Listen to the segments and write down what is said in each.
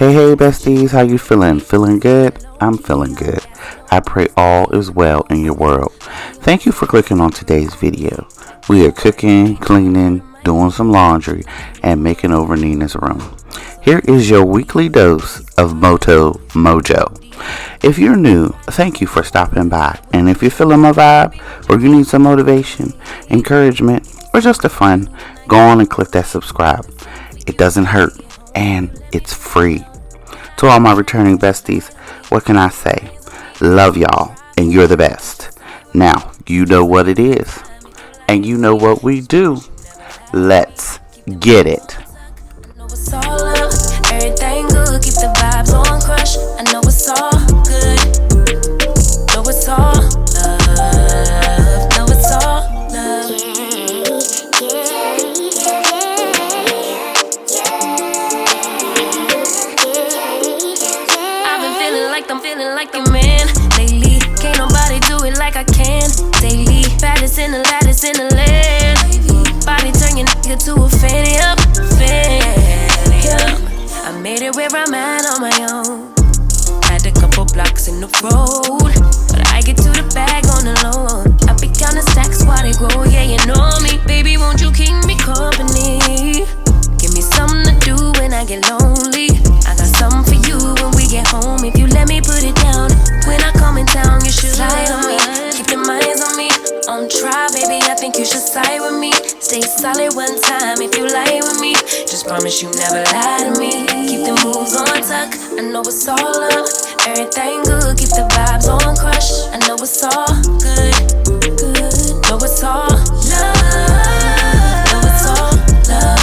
Hey besties, how you feeling? Feeling good? I'm feeling good. I pray all is well in your world. Thank you for clicking on today's video. We are cooking, cleaning, doing some laundry, and making over Nina's room. Here is your weekly dose of Moto Mojo. If you're new, thank you for stopping by. And if you're feeling my vibe, or you need some motivation, encouragement, or just a fun, go on and click that subscribe. It doesn't hurt, and it's free. To all my returning besties, what can I say? Love y'all, and you're the best. Now, you know what it is, and you know what we do. Let's get it. It's all love, everything good, keep the vibes on crush. I know it's all good, know it's all love, know it's all love. I've been feeling like the man lately. Can't nobody do it like I can daily. Baddest in the land. Body turn your nigga to a fanny up. I made it where I'm at on my own. Had a couple blocks in the road, but I get to the bag on the low. I be counting stacks while they grow, yeah, you know me. Baby, won't you keep me company? Give me something to do when I get lonely. I got something for you when we get home. If you let me put it down, when I come in town, you should slide on me. Keep your minds on me. On try, baby, I think you should side with me. Stay solid one time if you lie with me. Just promise you never lie to me. Keep the moves on tuck. I know it's all love, everything good. Keep the vibes on crush. I know it's all good. Know it's all love. Know it's all love.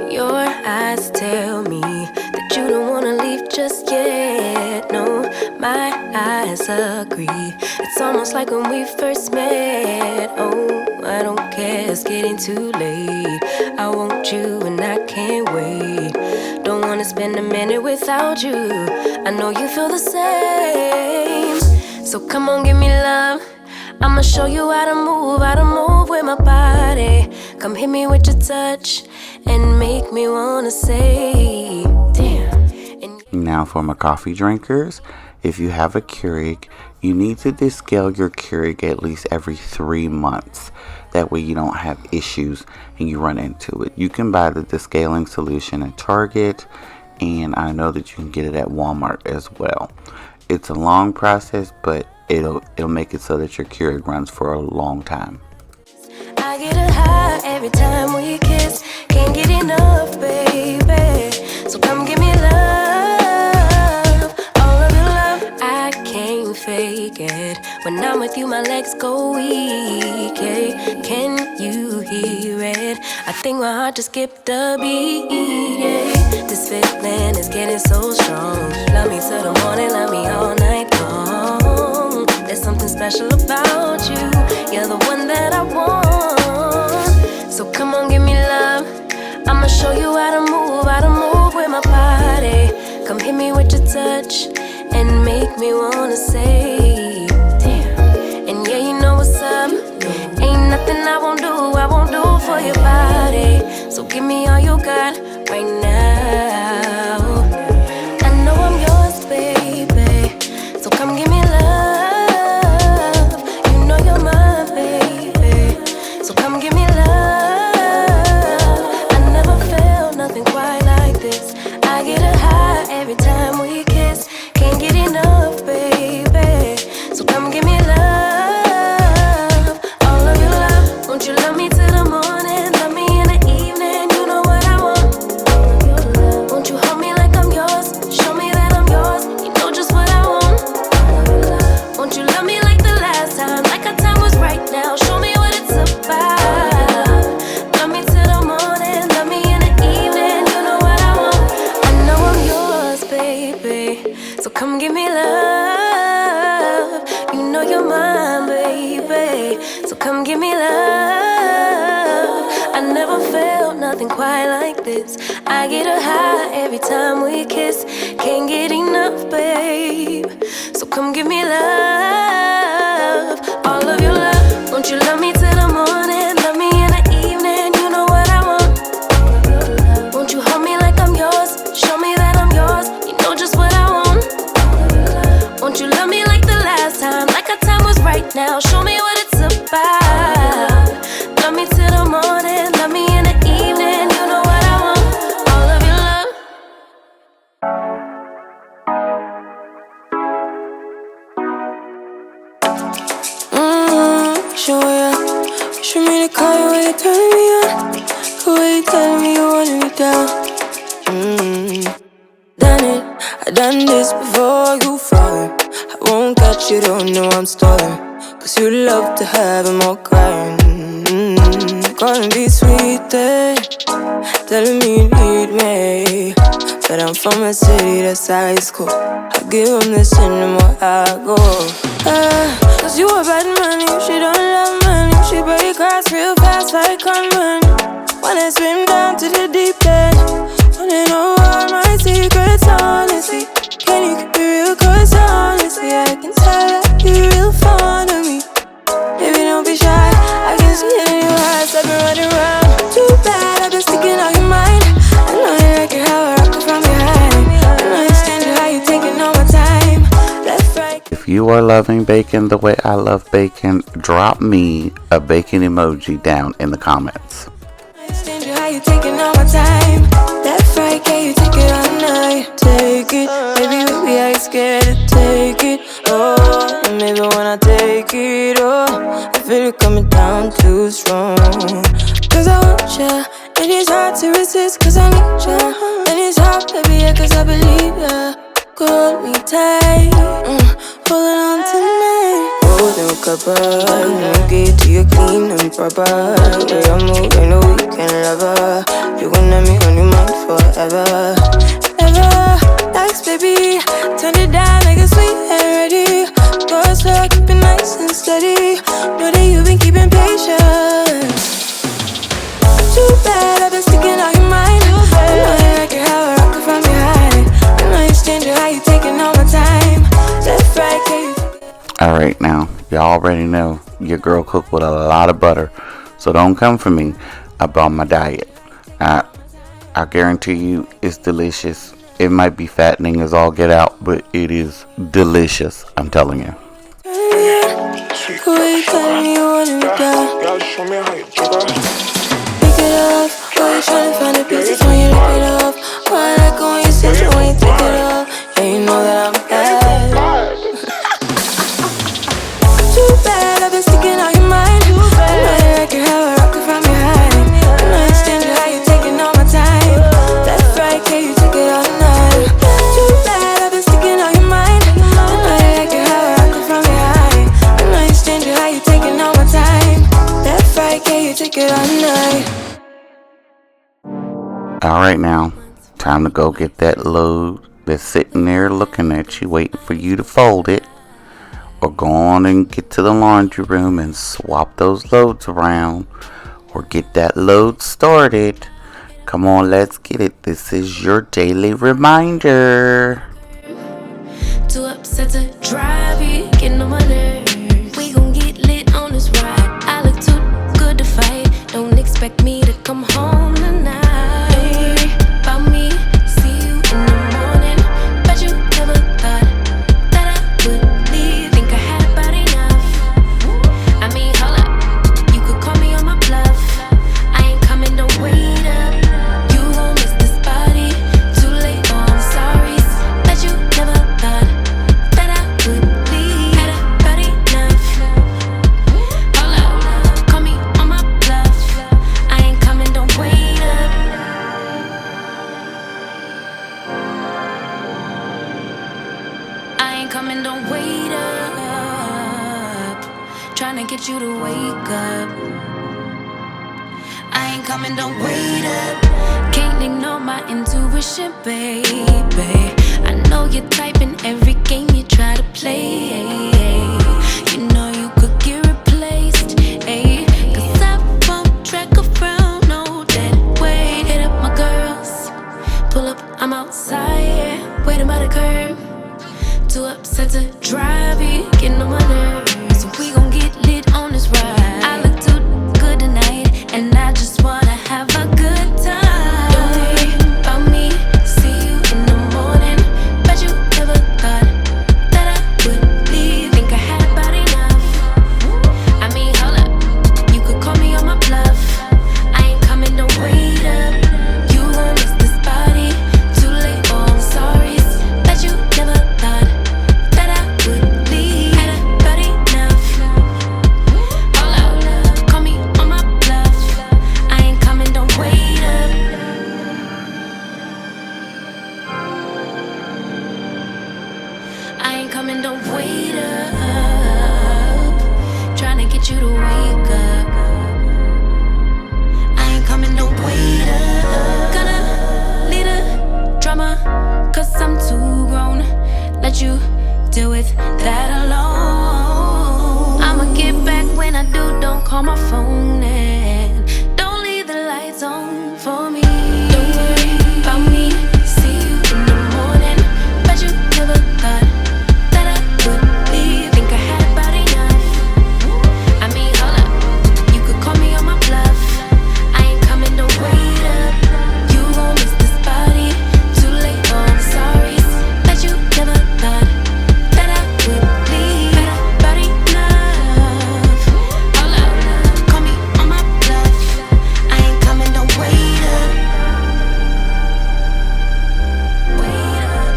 Your eyes tell me that you don't wanna leave just yet. No, my eyes agree. It's almost like when we first met. Oh, I don't care, it's getting too late. I want you and I can't wait. Don't wanna spend a minute without you. I know you feel the same. So come on, give me love. I'ma show you how to move with my body. Come hit me with your touch and make me wanna say, damn. Now for my coffee drinkers, if you have a Keurig, you need to descale your Keurig at least every 3 months. That way you don't have issues and you run into it. You can buy the descaling solution at Target, and I know that you can get it at Walmart as well. It's a long process, but it'll make it so that your Keurig runs for a long time. I get a high every time we kiss. Can't get enough, baby. So come give me love, all of your love. I can't fake it. When I'm with you, my legs go weak. Yeah. Can you hear it? I think my heart just skipped a beat. Yeah. This feeling is getting so strong. Love me till the morning, love me all night long. There's something special about you. You're the one that I want. So come on, give me love. I'ma show you how to move with my body. Come hit me with your touch and make me wanna say, damn. And yeah, you know what's up. Ain't nothing I won't do for your body. So give me all you got right now. I know I'm yours, baby. So come give me love. You know you're mine, baby. So come give me love. Nothing quite like this. I get a high every time we kiss. Can't get enough, baby. So come give me love, all of your love. Won't you love me till the morning? Love me in the evening. You know what I want. All of your love. Won't you hold me like I'm yours? Show me that I'm yours. You know just what I want. All of your love. Won't you love me like the last time? Like our time was right now. Show me what it's about. Love me till the kiss. I get a high every time we kiss. Can't get enough, babe. So come give me love, all of your love. Won't you love me till the morning? Love me in the evening, you know what I want. Won't you hold me like I'm yours? Show me that I'm yours, you know just what I want. Won't you love me like the last time? Like our time was right now. Show me what it's about. Love me till the morning, love me in the evening, you know what I want. All of your love. Show ya. Show me the color when you're turning me on. The way you telling me you wanna me down. Done it, I done this before you fall. I won't catch you, don't know I'm stalling. Cause you love to have them all crying. Calling me sweet, telling me you need me. But I'm from a city that's high school. I give them this anymore, I go. Cause you a bad money, she don't love money. She break hearts real fast like conman. Wanna swim down to the deep end. Wanna know all my secrets, honestly. Can you keep it real? Cause honestly, I can tell that you're real fond of me. Baby, don't be shy, I can see it in your eyes. I've been running around. Too bad, I've been sticking on your mind. I know you like it how I rock it from behind. I know you stand it how you taking all my time. Left, right. If you are loving bacon the way I love bacon, drop me a bacon emoji down in the comments. How you taking all my time? Left, right, can you take it all night? Take it, baby, baby, I ain't scared to take it. Oh, and maybe when I take it, oh, I feel it coming down too strong. Cause I want ya, and it's hard to resist. Cause I need ya, and it's hard, baby, yeah, cause I believe ya. Hold me tight, holding on tonight. Golden cuppa, you get to your clean and proper. Way I move, ain't no weekend lover. You gon' have me on your mind forever, ever. Nice, baby, turn it down like it's sweet and ready. Go slow, keep it nice and steady. Know that you've been keeping patience. Too bad, I've been sticking on your mind. I know you like it how I rock it from behind. I know you stand it how you taking all my time. Left, right, can you? Alright, now, y'all already know your girl cook with a lot of butter. So don't come for me about my diet. I guarantee you it's delicious. It might be fattening as all get out, but it is delicious. I'm telling you. Show me how you pick it up, why you tryna find the pieces when you rip it off? Why I like it when you sit it when you take it off? And you know that I'm bad. Too bad, I've been sticking on your mind. I know you like it how I rock it from behind. I know you stand it how you taking all my time. Left, right, can you take it all night? Too bad, I've been sticking on your mind. I know you like it how I rock it from behind. I know you stand it how you taking all my time. Left, right, can you take it all night? Alright, now, time to go get that load that's sitting there looking at you, waiting for you to fold it. Or go on and get to the laundry room and swap those loads around. Or get that load started. Come on, let's get it. This is your daily reminder. Too upset to drive you, getting on my nerves. We gon' get lit on this ride. I look too good to fight. Don't expect me to come home tonight. Don't worry about me, see you in the morning. Bet you never thought that I would leave. Think I had about enough. I mean, hold up, you could call me on my bluff. I ain't coming, don't wait up. You gon' miss this body. Too late, oh I'm sorry. Bet you never thought that I would leave. Had about enough. Hold up, call me on my bluff. I ain't coming, don't wait up. I ain't coming, don't wait up. Tryna get you to wake up. I ain't coming, don't wait up. Can't ignore my intuition, baby. I know you're typing every game you try to play. You know you could get replaced, ayy. Cause I won't track around, no dead weight. Hit up my girl, waiting by the curb. Too upset to drive it, getting on my nerves. So we gon' get lit on this ride. I look too good tonight, and I just wanna have a good time. Don't worry about me, see you in the morning. Bet you never thought that I would leave. Think I had about enough. I mean, hold up, you could call me on my bluff. I ain't coming, don't wait up. You won't miss this body. Too late, oh, I'm sorry. Bet you never thought that I would leave. Had about enough. Hold up, call me on my bluff. I ain't coming, don't wait up. I ain't coming, don't wait up. Tryna get you to wake up. I ain't coming, don't wait up. Gonna lead the drama, cause I'm too grown. Let you deal with that alone. I'ma get back when I do, don't call my phone and don't leave the lights on for me. Don't worry about me, see you in the morning. Bet you never thought that I would leave. Think I had about enough. I mean, hold up, you could call me on my bluff. I ain't coming, don't wait up. You won't miss this body. Too late, oh, I'm sorry. Bet you never thought that I would leave. Had about enough. Hold up, call me on my bluff. I ain't coming, don't wait up. Wait up.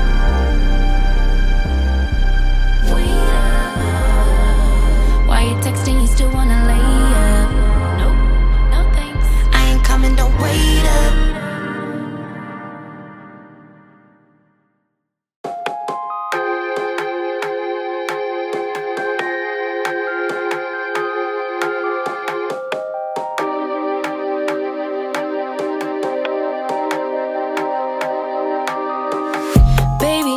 Wait up. Why you texting? You still wanna lay up? Nope, no thanks. I ain't coming, don't wait up. Baby,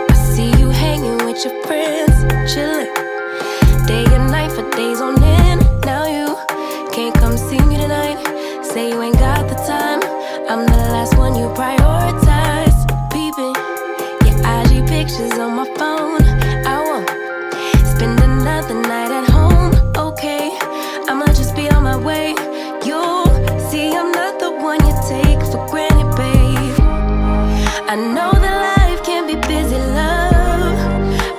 I see you hanging with your friends, chilling day and night for days on end. Now you can't come see me tonight. Say you ain't got the time. I'm the last one you prioritize. Peeping your IG pictures on my phone. I won't spend another night at home. Okay, I'ma just be on my way. You'll see I'm not the one you take for granted, babe. I know that life can be busy, love,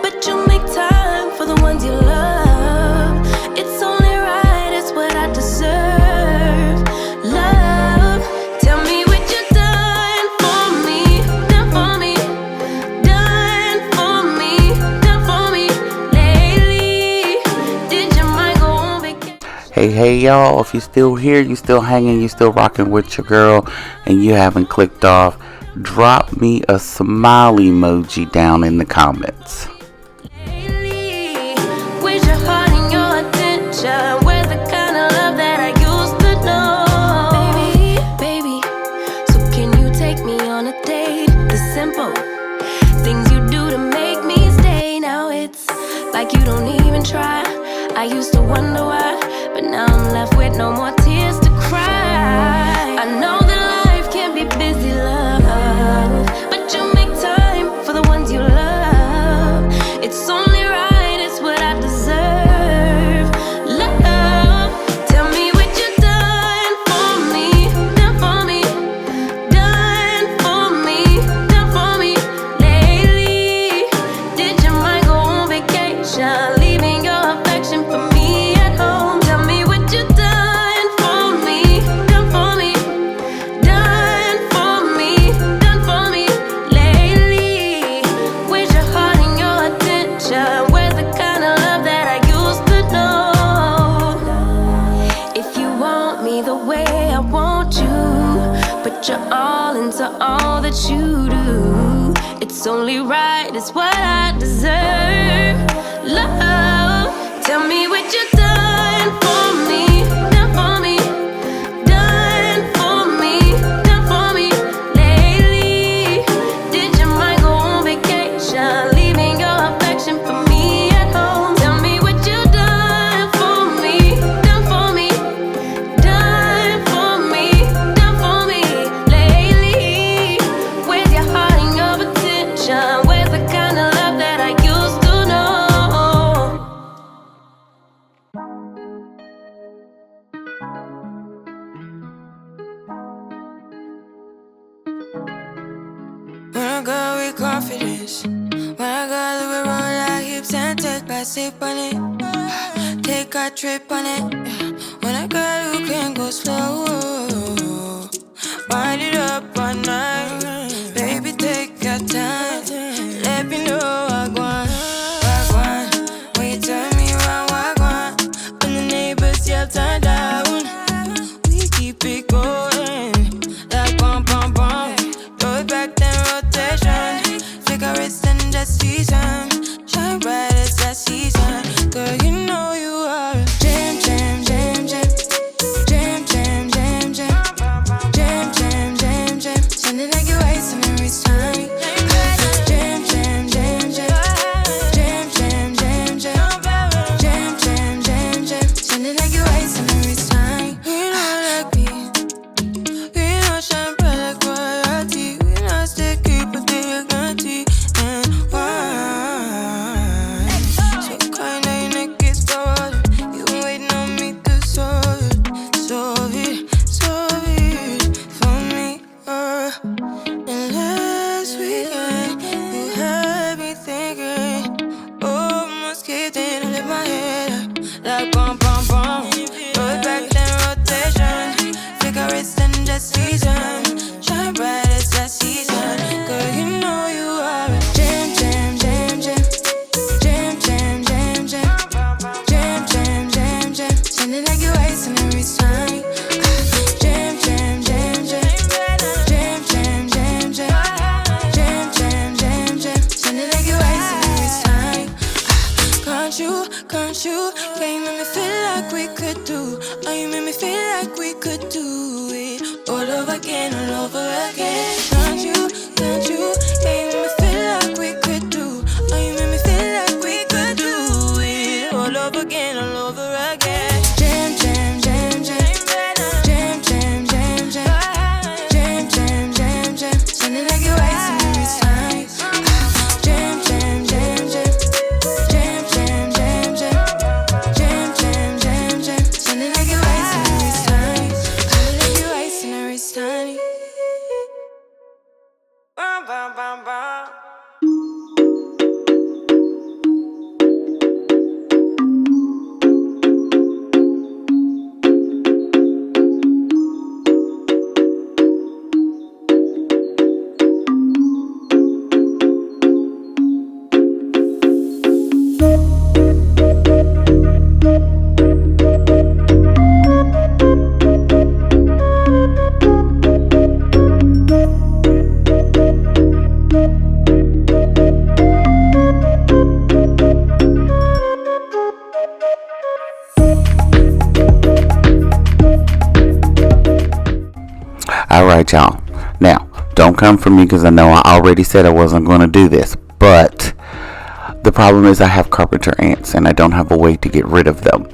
but you make time for the ones you love. It's only right, it's what I deserve. Love, tell me what you done for me, done for me, done for me, done for me lately. Did your mind go on vacation? Hey y'all, if you still here, you still hanging, you still rocking with your girl, and you haven't clicked off, drop me a smiley emoji down in the comments. Lately, with your heart and your attention, where's the kind of love that I used to know? Baby, so can you take me on a date? The simple things you do to make me stay. Now it's like you don't even try. I used to wonder why, but now I'm left with no more tears to cry. I know that life can be busy, love, but you make time for the ones you love. It's only right, it's what I deserve. Love, tell me what you done for me, done for me, done for me, done for me lately. Did your mind go on vacation, leaving your affection for me at home? Tell me what you done for me, done for me, done for me, done for me lately. Where's your heart and your attention? Where's the kind of love that I used to know? If you want me the way I want you, put your all into all that you do. It's only right, it's what I deserve. Love, tell me what you done for me, done for me, done for me, done for me lately. Did your mind go on vacation, leaving your affection for me at home? Tell me what you done for me, done for me, done for me, done for me lately. Where's your heart and your attention? sip on it. Take a trip on it. When a girl who can go slow. Wind it up all night. Baby, take your time. Let me know what I want. When you turn me around, what I want. When the neighbors yell turn down, we keep it going. Like bum bum bum. Throw it back then rotation. Cigarettes and the season. Shine bright as that season. Girl, you know you are a jam, jam, jam, jam. Jam, jam, jam, jam. Jam, jam, jam, jam. Sounding like you're wasting every time. Jam, jam, jam, jam. Jam, jam, jam, jam. Jam, jam, jam, jam. Sounding like you're wasting every time. We not like me. We not shine bright like royalty. We not sticky, but they guarantee. And why? So kind of your neck is started. You been waiting on me to solve it for me. And last weekend, you had me thinking, oh, must keep thinking, lift my head up, like bum, bum, bum. Throw it back then rotation, cigarettes and the season, shine bright as that season. Girl, you know you are a jam, jam, jam, jam. Jam, jam, jam, jam. Jam, jam, jam, jam. Sounding like you're wasting every time. Jam, jam, jam, jam. Jam, jam, jam, jam. Jam, jam, jam, jam. Sounding like you're wasting every time. Can't you? Yeah, you make me feel like we could do. Oh, you make me feel like we could do it all over again, all over again. Can't you? Yeah, you make me feel like we could do. Oh, you make me feel like we could do it all over again, all over again. Jam, jam, jam, jam. Jam, jam, jam, jam. Jam, jam, jam, jam. Sounding like you're wasting every time. Jam, jam, jam, jam. Jam, jam, jam, jam. Jam, jam, jam, jam. Sounding like you're wasting every time. Sounding like you're wasting every time. Bum, bum, bum, bum. Alright, y'all. Now, don't come for me because I know I already said I wasn't going to do this. But the problem is I have carpenter ants and I don't have a way to get rid of them.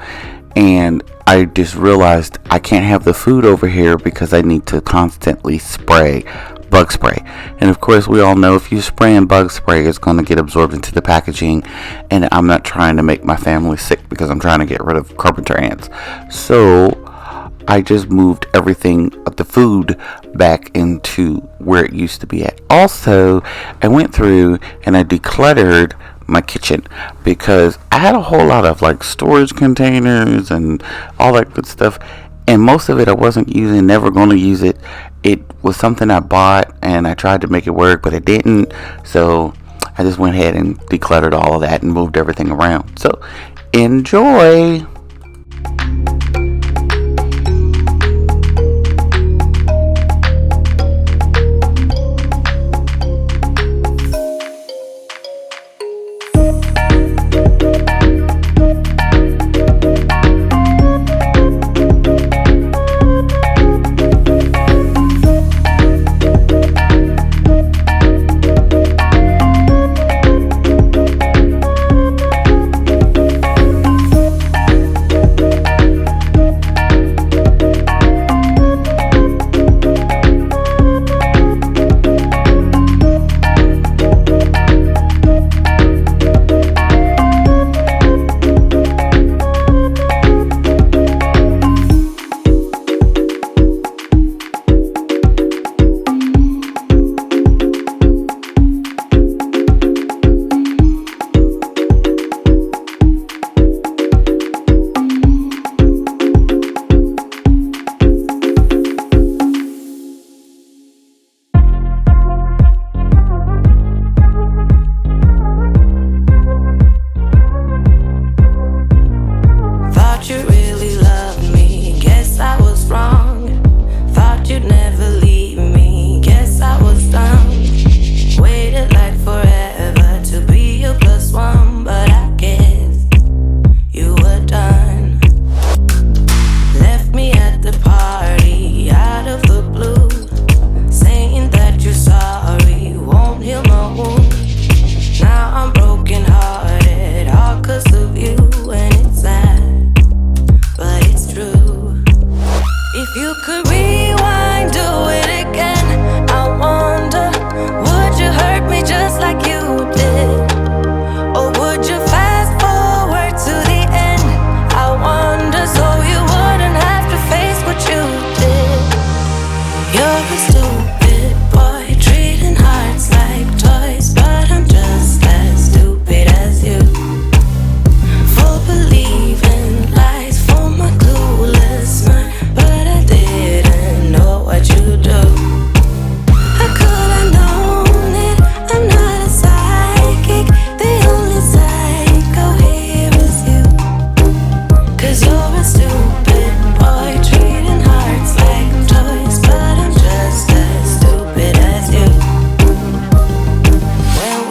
And I just realized I can't have the food over here because I need to constantly spray bug spray. And of course, we all know if you spray in bug spray, it's going to get absorbed into the packaging. And I'm not trying to make my family sick because I'm trying to get rid of carpenter ants. So I just moved everything of the food back into where it used to be at. Also, I went through and I decluttered my kitchen because I had a whole lot of like storage containers and all that good stuff, and most of it I wasn't using, never going to use it. It was something I bought and I tried to make it work, but it didn't. So I just went ahead and decluttered all of that and moved everything around. So enjoy.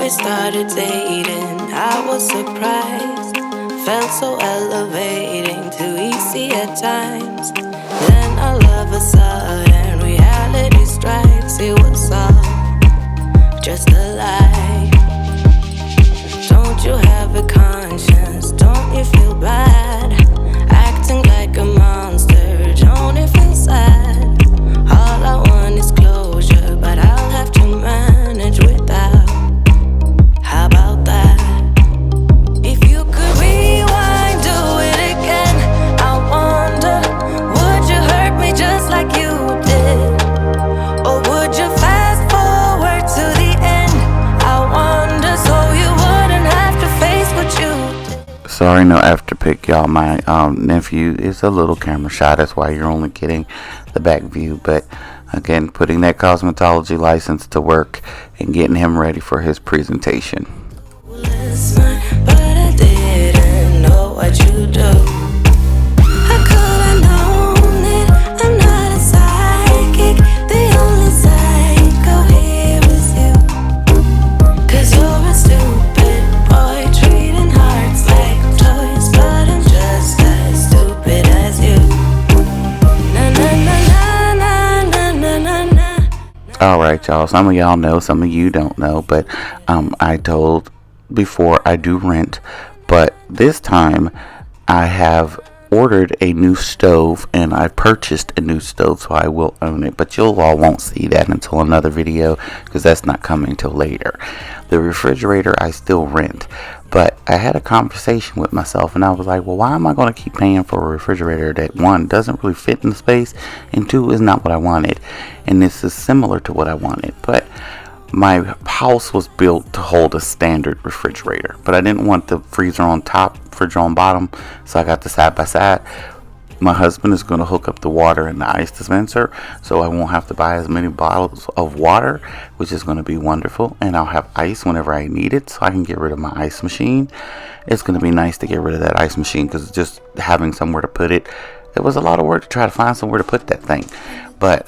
we started dating, I was surprised. Felt so elevating, too easy at times. Then all of a sudden, reality strikes. It was all just a lie. Don't you have a conscience? Don't you feel bad? Acting like a monster, don't you feel sad? All I want is closure, but I'll have to manage without. How about that? If you could rewind, do it again. I wonder, would you hurt me just like you did? Or would you fast forward to the end? I wonder, so you wouldn't have to face what you did. Sorry, no afterpick, y'all. My nephew is a little camera shy. That's why you're only getting the back view. But again, putting that cosmetology license to work and getting him ready for his presentation. Listen, but I didn't know what you do. I could have known it. I'm not a psychic. The only psycho here is you. 'Cause you're a stupid boy, treating hearts like toys. But I'm just as stupid as you. Na na na na na na na na. Alright, y'all. Some of y'all know, some of you don't know. But I told before I do rent. But this time I have ordered a new stove and I purchased a new stove, so I will own it. But you all won't see that until another video because that's not coming till later. The refrigerator I still rent. But I had a conversation with myself and I was like, well, why am I going to keep paying for a refrigerator that, one, doesn't really fit in the space, and two, is not what I wanted. And this is similar to what I wanted. But my house was built to hold a standard refrigerator, but I didn't want the freezer on top, freezer on bottom, so I got the side by side. My husband is going to hook up the water and the ice dispenser, so I won't have to buy as many bottles of water, which is going to be wonderful. And I'll have ice whenever I need it, so I can get rid of my ice machine. It's going to be nice to get rid of that ice machine because just having somewhere to put it, it was a lot of work to try to find somewhere to put that thing. But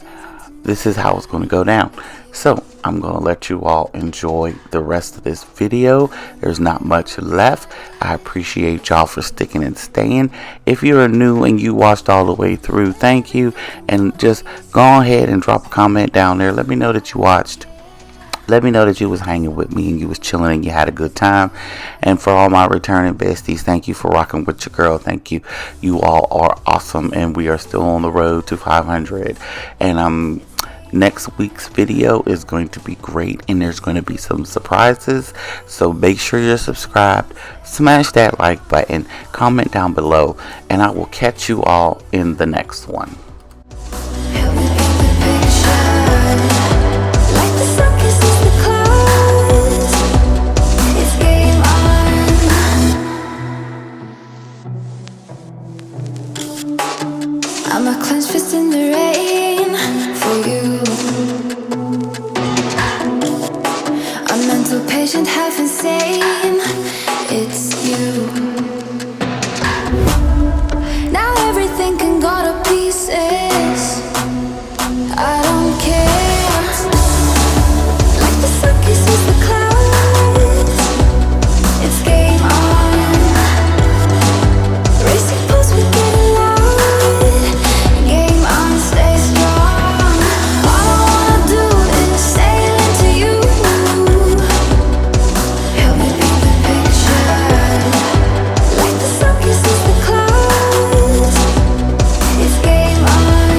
this is how it's going to go down. So I'm going to let you all enjoy the rest of this video. There's not much left. I appreciate y'all for sticking and staying. If you're new and you watched all the way through, thank you. And just go ahead and drop a comment down there. Let me know that you watched. Let me know that you was hanging with me and you was chilling and you had a good time. And for all my returning besties, thank you for rocking with your girl. Thank you. You all are awesome, and we are still on the road to 500. And next week's video is going to be great, and there's going to be some surprises, so make sure you're subscribed, smash that like button, comment down below, and I will catch you all in the next one. I'm a clenched fist in the rain for you. I'm mental patient, half insane. It's you. Now everything can go to pieces. I don't care. Like the sun kisses the clouds. It's game on. Racing pulse, we get along. Game on, stay strong. All I wanna do is sail into you. Help me paint the picture. Like the sun kisses the clouds. It's game on.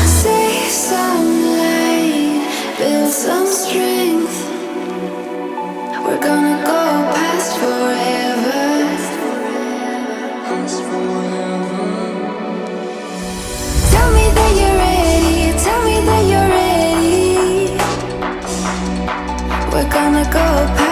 Save some light, build some strength. We're gonna go past forever. Tell me that you're ready, tell me that you're ready. We're gonna go past